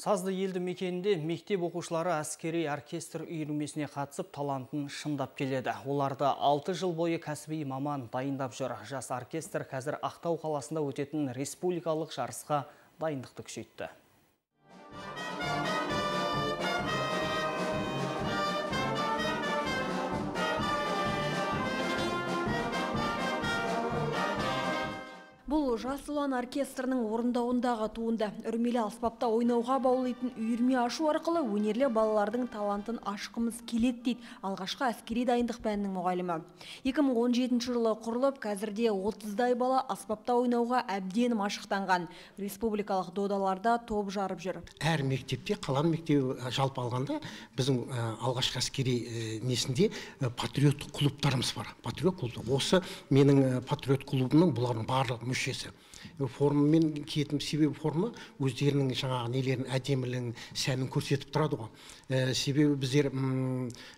Сазды елді мекенінде мектеп оқушылары әскери оркестр үйірмесіне қатысып талантын шыңдап келеді. Оларды 6 жыл бойы кәсіби маман дайындап жүр. Жас оркестр қазір Ақтау қаласында өтетін республикалық жарысқа дайындықты күшейтті. Бұл жас ұлан оркестрінің орындауындағы туынды. Үрмелі аспапта ойнауға баулайтын үйірме ашу арқылы өнерлі балалардың талантын ашқымыз келеді дейді алғашқы әскери дайындық пәнінің мұғалімі. 2017 жылы құрылып, қазірде 30-дай бала аспапта ойнауға әбден машықтанған. Республикалық додаларда топ жарып жүр. Әр мектепте, қалан мектебі жалпы алғанда, біздің алғашқы әскери несінде патриот клубтарымыз бар. Патриот клубы. Осы менің патриот клубының бұлардың барлық мүшесі. Формамен киетін себебі форма өздерінің жаңағы нелерін әдемілігін, сәнін көрсетіп тұрады ғой. Себебі біздер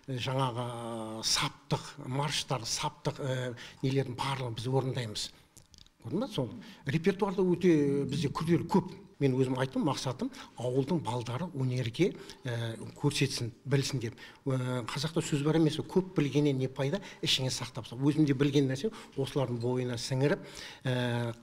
жаңағы саптық, марштар, саптық нелерін барлығын біз орындаймыз. Сол репертуарда өте бізде күрделі көп. Мен өзім айттым, мақсатым ауылдың балдары өнерге көрсетсін, білсін деп. Қазақта сөз бар емес, көп білгеннен не пайда, ішіңе сақтапса. Өзімде білген нәрсе осылардың бойына сіңіріп,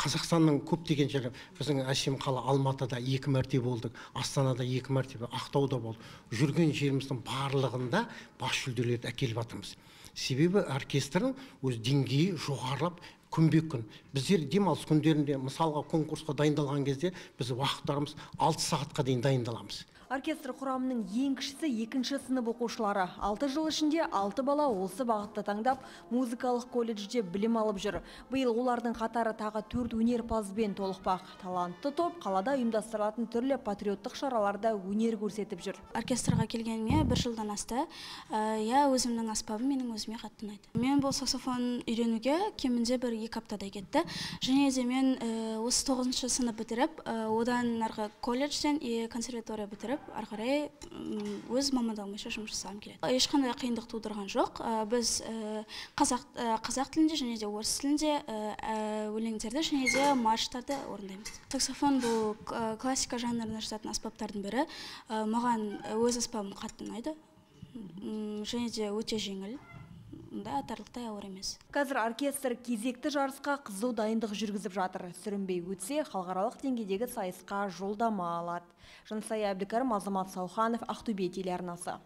Қазақстанның көптеген жері, біздің әсем қала Алматыда 2 мәрте болдық, Астанада 2 мәрте, Ақтауда болдық. Жүрген жеріміздің барлығында бас жүлделерді әкеліп жатырмыз. Себебі оркестрдің өз деңгейі жоғарылап, күнбе-күн. Біздер демалыс күндерінде, мысалға конкурсқа дайындалған кезде, біз уақыттарымыз 6 сағатқа дейін дайындаламыз. Оркестр құрамының ең кішісі 2-ші сынып оқушылары. 6 жыл ішінде 6 бала осы бағытты таңдап, музыкалық колледжде білім алып жүр. Биыл олардың қатары тағы 4 өнерпазбен толықпақ. Талантты топ қалада ұйымдастырылатын түрлі патриоттық шараларда өнер көрсетіп жүр. Оркестрға келгеніме 1 жылдан асты. Өзімнің аспабым менің өзіме қатты ұнайды. Мен бұл саксофон үйренуге кемінде 1-2 аптадай кетті. Және де мен осы 9-шы сынып бітіріп, одан арғы колледжден консерватория бітіріп, арқарай өз мамандығым бойынша жұмыс жасағым келеді. Ешқандай қиындық тудырған жоқ. Біз қазақ тілінде және де орыс тілінде өлеңдерді және де марштарды орындаймыз. Саксофон бұл классика жанрына жататын аспаптардың бірі. Маған өз аспабым қатты ұнайды. Және де өте жеңіл. Атарлықтай ауыр емес. Қазір оркестр кезекті жарысқа қызу дайындық жүргізіп жатыр. Сүрінбей өтсе, халықаралық деңгейдегі сайысқа жолдама алады. Жансая Әбдікәрім, Азамат Сауханов, Ақтөбе телеарнасы.